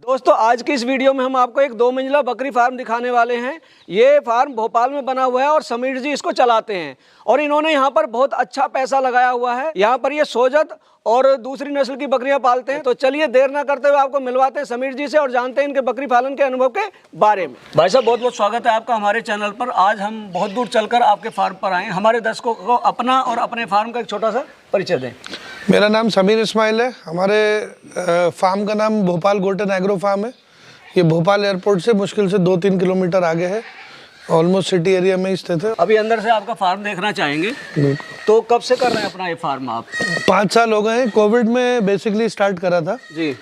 दोस्तों आज की इस वीडियो में हम आपको एक 2 मंजिला बकरी फार्म दिखाने वाले हैं। ये फार्म भोपाल में बना हुआ है और समीर जी इसको चलाते हैं और इन्होंने यहाँ पर बहुत अच्छा पैसा लगाया हुआ है। यहाँ पर ये सोजत और दूसरी नस्ल की बकरियां पालते हैं। तो चलिए देर ना करते हुए आपको मिलवाते हैं समीर जी से और जानते हैं इनके बकरी पालन के अनुभव के बारे में। भाई साहब बहुत बहुत स्वागत है आपका हमारे चैनल पर। आज हम बहुत दूर चलकर आपके फार्म पर आए। हमारे दर्शकों को अपना और अपने फार्म का एक छोटा सा परिचय दें। मेरा नाम समीर इस्माइल है। हमारे फार्म का नाम भोपाल गोल्डन एग्रो फार्म है। ये भोपाल एयरपोर्ट से मुश्किल से 2-3 किलोमीटर आगे है, ऑलमोस्ट सिटी एरिया में स्थित है। अभी अंदर से आपका फार्म देखना चाहेंगे। तो कब से कर रहे हैं अपना ये फार्म आप? 5 साल हो गए हैं। कोविड में बेसिकली स्टार्ट करा था जी।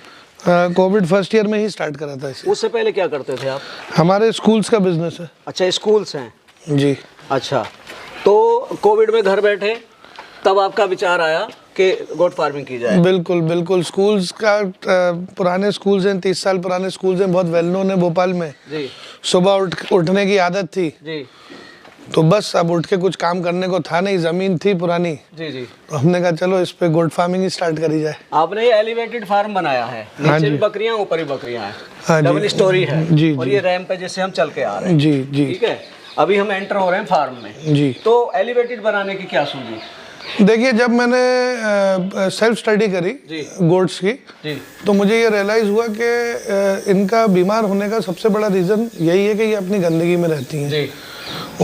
कोविड फर्स्ट ईयर में ही स्टार्ट करा था इसे। उससे पहले क्या करते थे आप? हमारे स्कूल्स का बिजनेस है। अच्छा, स्कूल्स हैं जी। अच्छा, तो कोविड में घर बैठे तब आपका विचार आया कि गोट फार्मिंग की जाए? बिल्कुल बिल्कुल। स्कूल्स का पुराने स्कूल्स हैं, 30 साल पुराने स्कूल्स हैं, बहुत वेल नोन है भोपाल में जी। सुबह उठने की आदत थी जी। तो बस अब उठ के कुछ काम करने को था नहीं, जमीन थी पुरानी। जी जी। तो हमने कहा चलो इस पे गोट फार्मिंग ही स्टार्ट करी जाए। आपने ये एलिवेटेड फार्म बनाया है, नीचे भी बकरियां ऊपर भी बकरियां हैं। हाँ जी। डबल स्टोरी है। जी और जी। ये रैंप पे जैसे हम चल के आ रहे हैं। जी जी। ठीक है, अभी हम एंटर हो रहे हैं फार्म में। जी। तो एलिवेटेड बनाने की क्या सूझी? देखिए, जब मैंने सेल्फ स्टडी करी गोट्स की जी। तो मुझे ये रियलाइज़ हुआ कि इनका बीमार होने का सबसे बड़ा रीज़न यही है कि ये अपनी गंदगी में रहती हैं जी।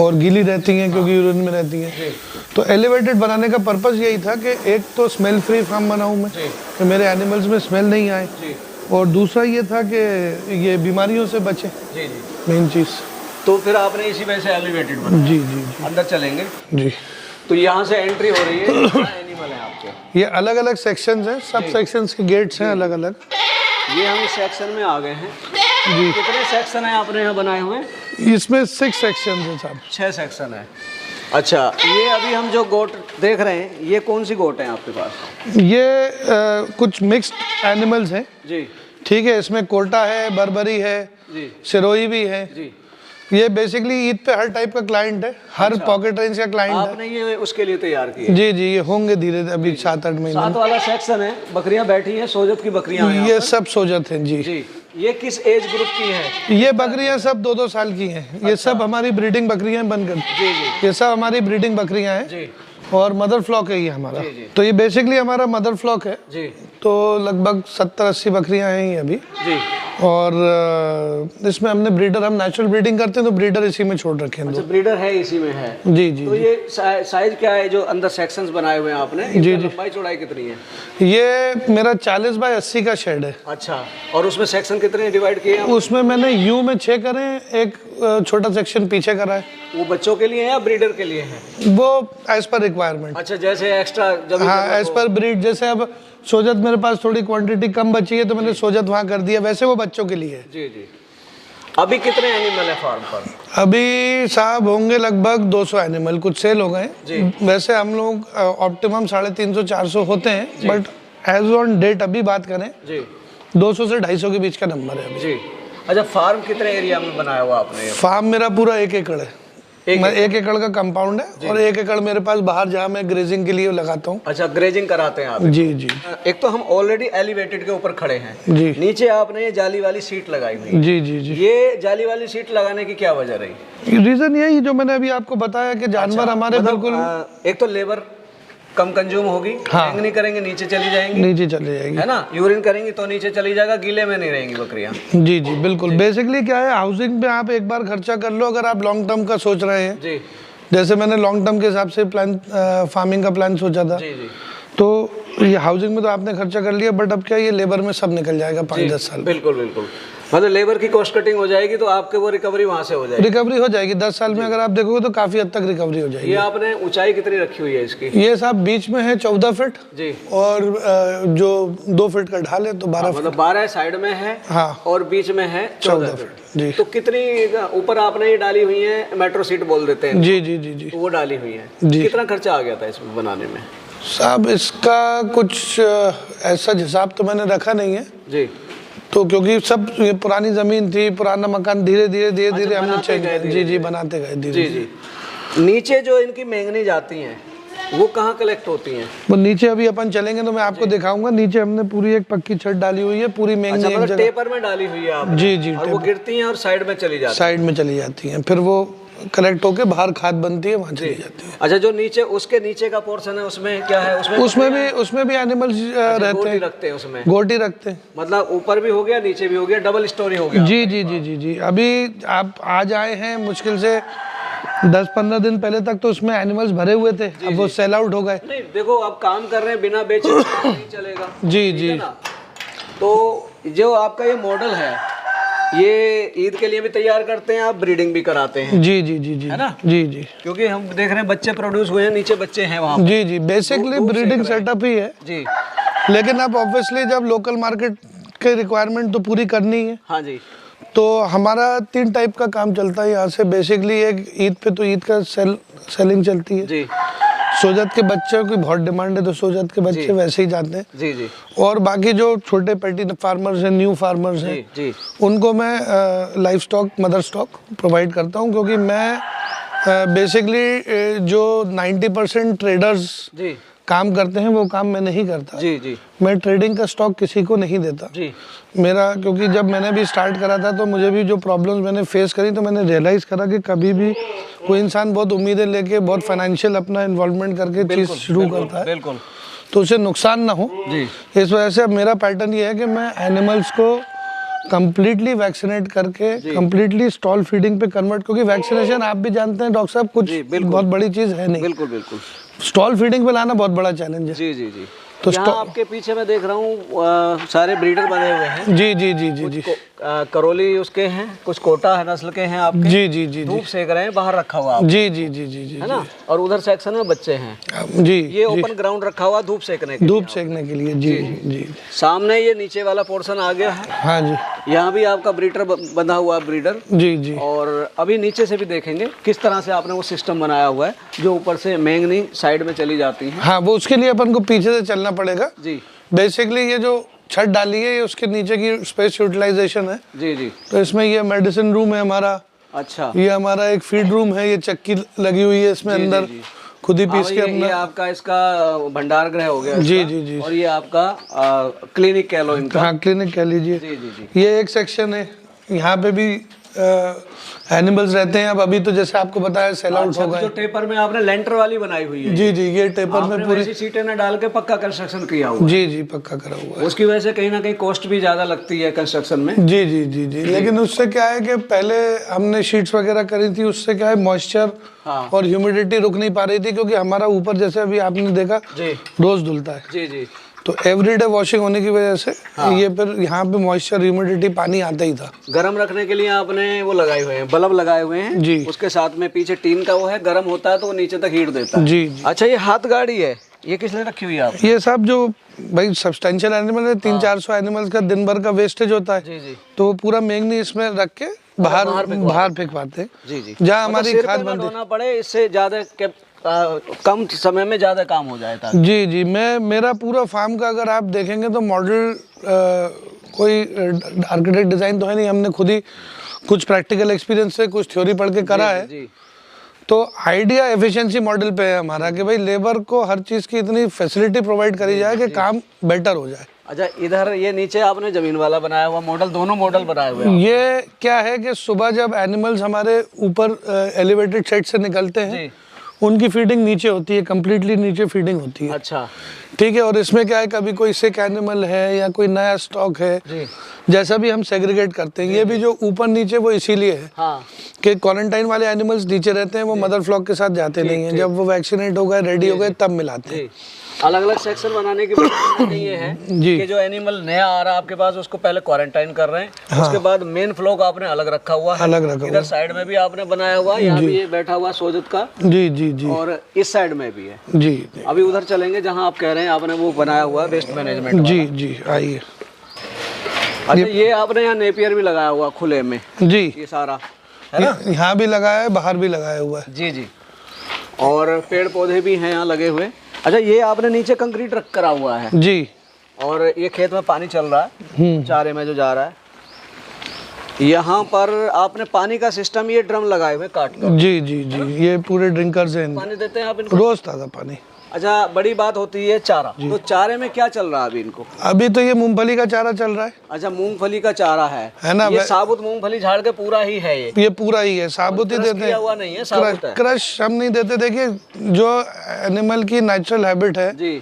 और गीली रहती हैं क्योंकि यूरिन में रहती हैं। तो एलिवेटेड बनाने का पर्पस यही था कि एक तो स्मेल फ्री फार्म बनाऊं मैं, कि मेरे एनिमल्स में स्मेल नहीं आए, और दूसरा ये था कि ये बीमारियों से बचे। जी जी। मेन चीज़। तो फिर आपने इसी वजह से एलिवेटेड बनाया। जी जी जी। अंदर चलेंगे। जी। तो यहाँ से एंट्री हो रही है। कितना एनिमल है आपके? ये अलग अलग सेक्शंस हैं, सब सेक्शंस के गेट्स हैं अलग अलग। ये हम इस सेक्शन में आ गए हैं। जी। कितने सेक्शन है आपने यहाँ बनाए हुए? इसमें 6 सेक्शंस हैं साहब। 6 सेक्शन है। अच्छा, ये अभी हम जो गोट देख रहे हैं, ये कौन सी गोट है आपके पास? ये कुछ मिक्स्ड एनिमल्स हैं। जी। ठीक है, इसमें कोटा है, बर्बरी है, जी। सिरोही भी है। जी। ये बेसिकली ईद पे हर टाइप का क्लाइंट है, हर पॉकेट रेंज का क्लाइंट है। आपने ये उसके लिए तैयार किया? जी जी, ये होंगे धीरे धीरे, अभी 7-8 महीने। 7 वाला सेक्शन है, बकरियां बैठी हैं, सोजत की बकरियां हैं। ये सब सोजत हैं। जी जी। ये किस एज ग्रुप की है? ये बकरियां सब 2-2 साल की हैं। ये सब हमारी ब्रीडिंग बकरियां बनकर। जी जी। ये सब हमारी ब्रीडिंग बकरियां हैं जी। और मदर फ्लॉक है ये हमारा। जी, जी। तो ये बेसिकली हमारा मदर फ्लॉक है। जी। तो लगभग 70-80 बकरियां हैं ये अभी। जी। और इसमें हमने ब्रीडर, हम नेचुरल ब्रीडिंग करते हैं तो ब्रीडर इसी में छोड़ रखे हैं। अच्छा, ब्रीडर है इसी में है। जी जी। तो ये साइज क्या है जो अंदर सेक्शंस बनाए हुए हैं आपने? जी जी। लंबाई चौड़ाई कितनी है? ये मेरा 40 बाय 80 का शेड है। अच्छा, और उसमें सेक्शन कितने डिवाइड किए हैं? उसमें मैंने यू में 6 करे, एक छोटा सेक्शन पीछे करा है। वो बच्चों के लिए है या ब्रीडर के लिए है? वो एज पर रिक्वायरमेंट। अच्छा, जैसे एक्स्ट्रा जब हाँ, एज पर ब्रीड। जैसे अब सोजत मेरे पास थोड़ी क्वांटिटी कम बची है तो मैंने सोजत वहाँ कर दिया, वैसे वो बच्चों के लिए है। जी जी। अभी कितने एनिमल है फार्म पर? अभी साहब होंगे लगभग 200 एनिमल, कुछ सेल हो गए। वैसे हम लोग ऑप्टिमम 350-400 होते हैं, बट एज ऑन डेट अभी बात करें जी 200 से 250 के बीच का नंबर है अभी। जी। अच्छा, फार्म कितने एरिया में बनाया हुआ आपने? फार्म मेरा पूरा 1 एकड़ है। 1 एकड़ का कंपाउंड है और 1 एकड़ मेरे पास बाहर जहाँ मैं ग्रेजिंग के लिए लगाता हूँ। अच्छा, ग्रेजिंग कराते हैं आप? जी जी। एक तो हम ऑलरेडी एलिवेटेड के ऊपर खड़े हैं। जी। नीचे आपने ये जाली वाली सीट लगाई हुई। जी जी जी। ये जाली वाली सीट लगाने की क्या वजह रही? रीजन यही जो मैंने अभी आपको बताया कि जानवर हमारे बिल्कुल एक तो लेबर कम कंज्यूम होगी। हाँ। नहीं करेंगे नीचे चली जाएंगी। नीचे चले जाएगी, है ना? यूरिन करेंगी तो नीचे चली जाएगा, गीले में नहीं रहेंगी बकरियां। जी जी बिल्कुल। बेसिकली क्या है, हाउसिंग पे आप एक बार खर्चा कर लो अगर आप लॉन्ग टर्म का सोच रहे हैं। जी। जैसे मैंने लॉन्ग टर्म के हिसाब से प्लान फार्मिंग का प्लान सोचा था। जी जी। तो ये हाउसिंग में तो आपने खर्चा कर लिया, बट अब क्या ये लेबर में सब निकल जाएगा 5-10 साल। बिल्कुल बिल्कुल। मतलब लेबर की कॉस्ट कटिंग हो जाएगी तो आपके वो रिकवरी वहां से हो जाएगी। रिकवरी हो जाएगी 10 साल में, अगर आप देखोगे तो काफी हद तक रिकवरी हो जाएगी। ये आपने ऊंचाई कितनी रखी हुई है इसकी? ये साहब बीच में है 14 फीट जी। और जो 2 फीट का ढाल है तो 12 फीट। मतलब 12 साइड में है। हाँ। और बीच में है 14 फीट। जी। तो कितनी ऊपर आपने ये डाली हुई है, मेट्रो सीट बोल देते हैं? जी जी जी जी। तो वो डाली हुई है। जी। कितना खर्चा आ गया था इसमें बनाने में? साहब इसका कुछ ऐसा हिसाब तो मैंने रखा नहीं है जी। तो, क्योंकि सब ये पुरानी जमीन थी, पुराना मकान, धीरे धीरे हमने चेंज। जी जी, बनाते गए धीरे। जी जी। नीचे जो इनकी मेंगनी जाती हैं वो कहाँ कलेक्ट होती हैं? वो नीचे अभी अपन चलेंगे तो मैं आपको दिखाऊंगा। नीचे हमने पूरी एक पक्की छत डाली हुई है, पूरी मेंगनी अच्छा, एक जगह टेपर में डाली हुई है आपने? जी जी, और वो गिरती हैं और साइड में चली जाती साइड में चली जाती हैं, फिर वो कलेक्ट होके बाहर खाद बनती है, वहाँ चली जाती है। अच्छा, जो नीचे उसके नीचे का पोर्शन है उसमें क्या है? उसमें भी एनिमल्स रहते हैं, रखते हैं उसमें, गोटी रखते हैं। मतलब ऊपर भी हो गया नीचे भी हो गया, डबल स्टोरी हो गया। जी जी जी जी जी। अभी आप आज आए हैं, मुश्किल से 10-15 दिन पहले तक तो उसमें एनिमल्स भरे हुए थे, अब वो सेल आउट हो गए। नहीं देखो, अब काम कर रहे हैं, बिना बेचे नहीं चलेगा। जी जी। तो जो आपका ये मॉडल है, ये ईद के लिए भी तैयार करते हैं आप, ब्रीडिंग भी कराते हैं? जी जी जी जी, है ना? जी जी। क्योंकि हम देख रहे हैं बच्चे प्रोड्यूस हुए हैं, नीचे बच्चे हैं वहाँ। जी जी, बेसिकली ब्रीडिंग सेटअप ही है जी। लेकिन अब ऑब्वियसली जब लोकल मार्केट के रिक्वायरमेंट तो पूरी करनी है। हाँ जी। तो हमारा 3 टाइप का काम चलता है यहाँ से। बेसिकली एक ईद पे तो ईद का सेलिंग चलती है जी। सोजत के बच्चों की बहुत डिमांड है, तो सोजत के बच्चे वैसे ही जाते हैं। जी जी। और बाकी जो छोटे पेटी फार्मर्स हैं, न्यू फार्मर्स हैं, जी, उनको मैं life stock, mother stock provide करता हूँ, क्योंकि मैं बेसिकली जो 90% ट्रेडर्स जी काम करते हैं वो काम मैं नहीं करता। जी जी। मैं ट्रेडिंग का स्टॉक किसी को नहीं देता जी। मेरा, क्योंकि जब मैंने भी स्टार्ट करा था तो मुझे भी जो प्रॉब्लम्स मैंने फेस करी, तो मैंने रियलाइज़ करा कि कभी भी कोई इंसान बहुत उम्मीदें लेके बहुत फाइनेंशियल अपना इन्वॉल्वमेंट करके चीज़ शुरू करता है, बिल्कुल, तो उसे नुकसान ना हो। जी। इस वजह से अब मेरा पैटर्न ये है कि मैं एनिमल्स को कंप्लीटली वैक्सीनेट करके कंप्लीटली स्टॉल फीडिंग पे कन्वर्ट, क्योंकि वैक्सीनेशन आप भी जानते हैं डॉक्टर साहब, कुछ बहुत बड़ी चीज़ है नहीं। बिल्कुल बिल्कुल। स्टॉल फीडिंग पे लाना बहुत बड़ा चैलेंज है। जी जी जी। तो यहाँ आपके पीछे मैं देख रहा हूँ सारे ब्रीडर बने हुए हैं। जी जी जी जी जी। करोली उसके हैं, कुछ कोटा है नस्ल के हैं आपके। जी जी जी। धूप सेक रहे हैं, बाहर रखा हुआ जी जी जी जी जी, है ना? और उधर सेक्शन में बच्चे हैं जी। ये ओपन ग्राउंड रखा हुआ धूप सेकने के धूप सेकने के लिए। जी जी। सामने ये नीचे वाला पोर्शन आ गया है। हाँ जी। यहाँ भी आपका ब्रीडर बंधा हुआ है, ब्रीडर। जी जी। और अभी नीचे से भी देखेंगे किस तरह से आपने वो सिस्टम बनाया हुआ है, जो ऊपर से मेंगनी साइड में चली जाती है। हाँ, वो उसके लिए अपन को पीछे से चलना पड़ेगा। जी। बेसिकली ये जो छत डाली है, ये उसके नीचे की स्पेस यूटिलाइजेशन है। जी जी। तो इसमें ये मेडिसिन रूम है हमारा। अच्छा। ये हमारा एक फीड रूम है, ये चक्की लगी हुई है इसमें अंदर, खुद ही पीस के अपना। ये आपका इसका भंडार गृह हो गया। जी जी जी। और ये आपका क्लिनिक कह लो इनका। हाँ, क्लिनिक कह लीजिए। जी जी जी। ये एक सेक्शन है, यहाँ पे भी एनिमल्स रहते हैं। अब अभी तो जैसे आपको बताया सेल आउट हो गए। जो टेपर में आपने लेंटर वाली बनाई हुई है। जी जी, ये टेपर में पूरी सीटें न डाल के पक्का कंस्ट्रक्शन किया हुआ। जी जी, पक्का करा हुआ है। उसकी वजह से कहीं ना कहीं कॉस्ट भी ज्यादा लगती है कंस्ट्रक्शन में। जी जी जी जी। लेकिन उससे क्या है कि पहले हमने शीट्स वगैरह करी थी, उससे क्या है मॉइस्चर और ह्यूमिडिटी रुक नहीं पा रही थी, क्योंकि हमारा ऊपर जैसे अभी आपने देखा रोज धुलता है। जी जी। तो एवरीडे वॉशिंग होने की वजह से ये फिर यहाँ पे मॉइस्चर ह्यूमिडिटी पानी आता ही था। गर्म रखने के लिए आपने वो लगाए हुए हैं, बल्ब लगाए हुए हैं। जी। उसके साथ में पीछे टीन का वो है, गर्म होता है तो वो नीचे तक हीट देता है। जी जी। अच्छा, ये हाथ गाड़ी है, ये किस लिए रखी हुई है आप? ये सब जो भाई सब्सटेंशियल एनिमल है, 300-400 एनिमल्स का दिन भर का वेस्टेज होता है। जी जी। तो वो पूरा मेंगनी इसमें रख के बाहर फेंकवाते हैं। जी जी। जहाँ हमारी खाद बनती है पड़े, इससे ज्यादा कम समय में ज्यादा काम हो जाए था। जी जी। मेरा पूरा फार्म का अगर आप देखेंगे तो मॉडल कोई आर्किटेक्ट डिजाइन तो है नहीं, हमने खुद ही कुछ प्रैक्टिकल एक्सपीरियंस से कुछ थ्योरी पढ़ के करा है। जी। तो आइडिया एफिशिएंसी मॉडल पे है हमारा कि भाई लेबर को हर चीज़ की इतनी फैसिलिटी प्रोवाइड करी जाए कि काम बेटर हो जाए। अच्छा, इधर ये नीचे आपने जमीन वाला बनाया हुआ मॉडल, दोनों मॉडल बनाए हुए हैं। ये क्या है कि सुबह जब एनिमल्स हमारे ऊपर एलिवेटेड शेड से निकलते हैं, उनकी फीडिंग नीचे होती है, कम्प्लीटली नीचे फीडिंग होती है। अच्छा, ठीक है। और इसमें क्या है, कभी कोई सिक एनिमल है या कोई नया स्टॉक है, जैसा भी हम सेग्रीगेट करते हैं। ये भी जो ऊपर नीचे वो इसीलिए है कि क्वारंटाइन वाले एनिमल्स नीचे रहते हैं, वो मदर फ्लॉक के साथ जाते नहीं हैं। जब वो वैक्सीनेट हो गए, रेडी हो गए, तब मिलाते हैं। अलग अलग सेक्शन बनाने की वजह ये है कि जो एनिमल नया आ रहा है आपके पास, उसको पहले क्वारंटाइन कर रहे हैं। उसके बाद मेन फ्लो को आपने अलग रखा हुआ है। इधर साइड में भी आपने बनाया हुआ है, यहाँ भी ये बैठा हुआ सोजत का। जी जी जी। और इस साइड में भी है। जी। अभी उधर चलेंगे जहाँ आप कह रहे हैं आपने वो बनाया हुआ है वेस्ट मैनेजमेंट। जी जी, आइए। अच्छा, ये आपने यहाँ नेपियर भी लगाया हुआ खुले में। जी। ये सारा है ना, यहाँ भी लगाया है, बाहर भी लगाया हुआ है। जी जी। और पेड़ पौधे भी हैं यहाँ लगे हुए। अच्छा, ये आपने नीचे कंक्रीट रख करा हुआ है। जी। और ये खेत में पानी चल रहा है, चारे में जो जा रहा है। यहाँ पर आपने पानी का सिस्टम, ये ड्रम लगाए हुए काट कर। जी जी जी, ये पूरे ड्रिंकर्स हैं। पानी देते हैं आप इनको? रोज ताज़ा पानी। अच्छा, बड़ी बात होती है चारा, तो चारे में क्या चल रहा है अभी इनको? अभी तो ये मूंगफली का चारा चल रहा है। अच्छा, मूंगफली का चारा है ना? ये साबुत मूंगफली झाड़ के पूरा ही है ये पूरा ही है, साबुत ही देते किया हुआ नहीं है, साबुत है। क्रश हम नहीं देते। देखिए जो एनिमल की नेचुरल हैबिट है जी,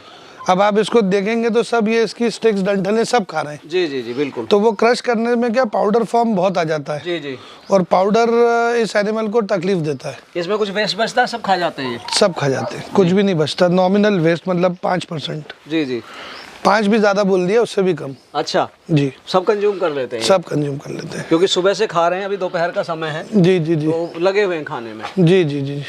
अब आप इसको देखेंगे तो सब ये इसकी स्टिक्स डंठलें सब खा रहे हैं। जी जी जी बिल्कुल। तो वो क्रश करने में क्या पाउडर फॉर्म बहुत आ जाता है। जी जी। और पाउडर इस एनिमल को तकलीफ देता है। इसमें कुछ वेस्ट बचता है? सब खा जाते हैं ये? सब खा जाते हैं, कुछ भी नहीं बचता। नॉमिनल वेस्ट मतलब 5%। जी जी। 5 भी ज्यादा बोल दिया, उससे भी कम। अच्छा जी, सब कंज्यूम कर लेते हैं? सब कंज्यूम कर लेते हैं, क्योंकि सुबह से खा रहे हैं, अभी दोपहर का समय है। जी जी जी, तो लगे हुए हैं खाने में। जी जी जी।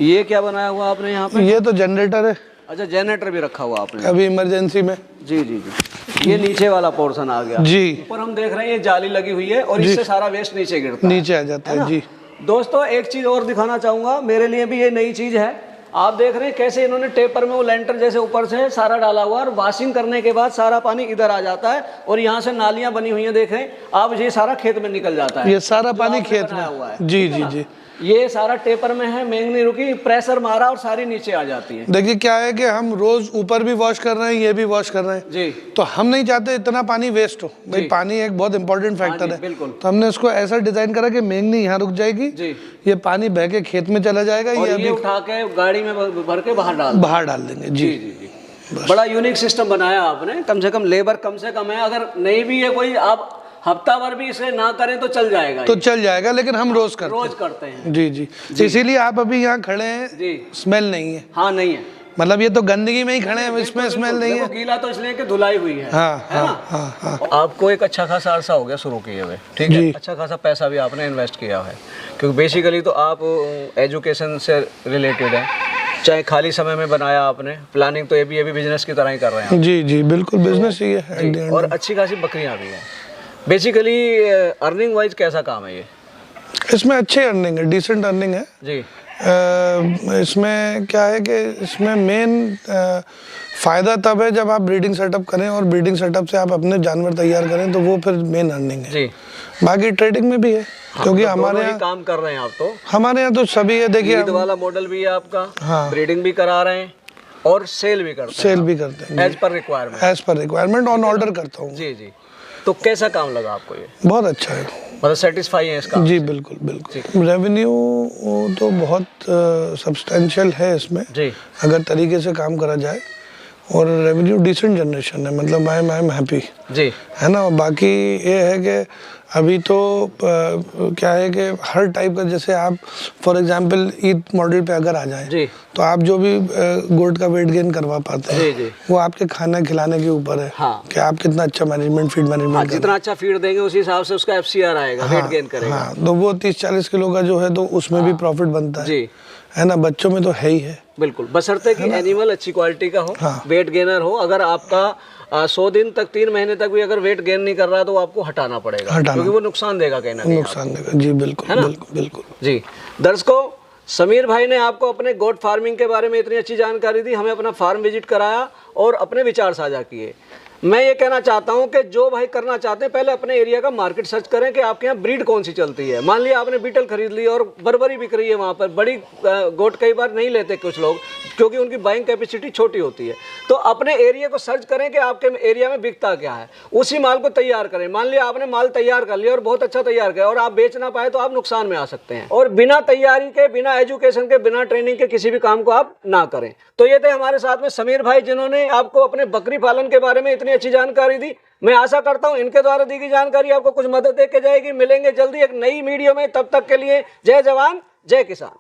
ये क्या बनाया हुआ आपने यहाँ पे? ये तो जनरेटर है। अच्छा, जनरेटर भी रखा हुआ आपने? अभी इमरजेंसी में। जी जी जी। ये नीचे वाला पोर्शन आ गया जी। ऊपर हम देख रहे हैं ये जाली लगी हुई है और इससे सारा वेस्ट नीचे गिरता है। नीचे आ जाता है जी। दोस्तों एक चीज और दिखाना चाहूंगा, मेरे लिए भी ये नई चीज है। आप देख रहे हैं कैसे इन्होंने टेपर में वो लेंटर जैसे ऊपर से सारा डाला हुआ है और वॉशिंग करने के बाद सारा पानी इधर आ जाता है और यहाँ से नालियां बनी हुई हैं, देख रहे हैं आप, ये सारा खेत में निकल जाता है। ये सारा पानी खेत में हुआ है। जी जी जी। ये सारा टेपर में है, मेंग नहीं रुकी, प्रेशर मारा और सारी नीचे आ जाती है। देखिए क्या है कि हम रोज ऊपर भी वॉश कर रहे हैं, ये भी वॉश कर रहे हैं जी। तो हम नहीं चाहते इतना पानी वेस्ट हो भाई। पानी एक बहुत इंपॉर्टेंट फैक्टर है। बिल्कुल। तो हमने इसको ऐसा डिजाइन करा कि मेंगनी यहाँ रुक जाएगी जी। ये पानी बह के खेत में चला जाएगा। और ये अभी उठा के गाड़ी में भर के बाहर डाल देंगे। जी जी जी। बड़ा यूनिक सिस्टम बनाया आपने। कम से कम लेबर कम से कम है, अगर नहीं भी है कोई, आप हफ्ता भर भी इसे ना करें तो चल जाएगा। तो चल जाएगा, लेकिन हम रोज करते हैं। जी जी। इसीलिए आप अभी यहाँ खड़े हैं जी। स्मेल नहीं है। हाँ नहीं है, मतलब ये तो गंदगी में ही खड़े हैं, इसमें स्मेल नहीं है। गीला तो इसलिए कि धुलाई हुई है। हाँ हाँ हाँ हाँ। आपको एक अच्छा खासा अरसा हो गया शुरू किए हुए, ठीक है? अच्छा खासा पैसा भी आपने इन्वेस्ट किया है, क्योंकि बेसिकली तो आप एजुकेशन से रिलेटेड है, चाहे खाली समय में बनाया आपने। प्लानिंग तो ये भी बिजनेस की तरह ही कर रहे हैं। जी जी बिल्कुल, बिजनेस ही है। और अच्छी खासी बकरियां भी हैं। बेसिकली अर्निंग वाइज कैसा काम है ये? इसमें अच्छी अर्निंग है, डिसेंट अर्निंग है जी। इसमें क्या है कि इसमें मेन फ़ायदा तब है जब आप ब्रीडिंग सेटअप करें और ब्रीडिंग सेटअप से आप अपने जानवर तैयार करें, तो वो फिर मेन अर्निंग है जी। बाकी ट्रेडिंग में भी है। हाँ, क्योंकि तो हमारे यहाँ काम कर रहे हैं आप, तो हमारे यहाँ तो सभी है। देखिए ईद वाला मॉडल भी है आपका। हाँ, ब्रीडिंग भी करा रहे हैं और सेल भी करते हैं as per requirement on order करता हूँ। जी जी। तो कैसा काम लगा आपको ये? बहुत अच्छा है, मतलब सेटिस्फाई है इसका? जी बिल्कुल बिल्कुल। रेवेन्यू तो बहुत सब्सटेंशियल है इसमें जी, अगर तरीके से काम करा जाए। और रेवेन्यू डिसेंट जनरेशन है, मतलब आई एम हैप्पी जी, है ना। बाकी ये है कि अभी तो क्या है कि हर टाइप का, जैसे आप फॉर एग्जांपल ईद मॉडल पे अगर आ जाए जी, तो आप जो भी गोट का वेट गेन करवा पाते हैं जी, वो आपके खाना खिलाने के ऊपर है। हाँ, कि आप कितना अच्छा मैनेजमेंट, फीड मैनेजमेंट, हाँ, जितना अच्छा फीड देंगे उसी हिसाब से उसका FCR आएगा, वेट गेन करेगा। हाँ, तो वो 30-40 किलो का जो है तो उसमें भी प्रॉफिट बनता है जी, है ना। बच्चों में तो है ही है। बिल्कुल, बशर्ते कि एनिमल अच्छी क्वालिटी का हो, हाँ, वेट गेनर हो। अगर आपका 100 दिन तक 3 महीने तक भी अगर वेट गेन नहीं कर रहा तो आपको हटाना पड़ेगा, क्योंकि वो नुकसान देगा, कहना नुकसान देगा जी। बिल्कुल बिल्कुल बिल्कुल जी। दर्शकों, समीर भाई ने आपको अपने गोट फार्मिंग के बारे में इतनी अच्छी जानकारी दी, हमें अपना फार्म विजिट कराया और अपने विचार साझा किए। मैं ये कहना चाहता हूं कि जो भाई करना चाहते हैं पहले अपने एरिया का मार्केट सर्च करें कि आपके यहाँ ब्रीड कौन सी चलती है। मान लिया आपने बीटल खरीद ली और बर्बरी बिक रही है वहाँ पर, बड़ी गोट कई बार नहीं लेते कुछ लोग, क्योंकि उनकी बाइंग कैपेसिटी छोटी होती है। तो अपने एरिया को सर्च करें कि आपके एरिया में बिकता क्या है, उसी माल को तैयार करें। मान लिया आपने माल तैयार कर लिया और बहुत अच्छा तैयार किया और आप बेच ना पाए तो आप नुकसान में आ सकते हैं। और बिना तैयारी के, बिना एजुकेशन के, बिना ट्रेनिंग के किसी भी काम को आप ना करें। तो ये थे हमारे साथ में समीर भाई, जिन्होंने आपको अपने बकरी पालन के बारे में इतनी अच्छी जानकारी दी। मैं आशा करता हूं इनके द्वारा दी गई जानकारी आपको कुछ मदद दे के जाएगी। मिलेंगे जल्दी एक नई वीडियो में, तब तक के लिए जय जवान जय किसान।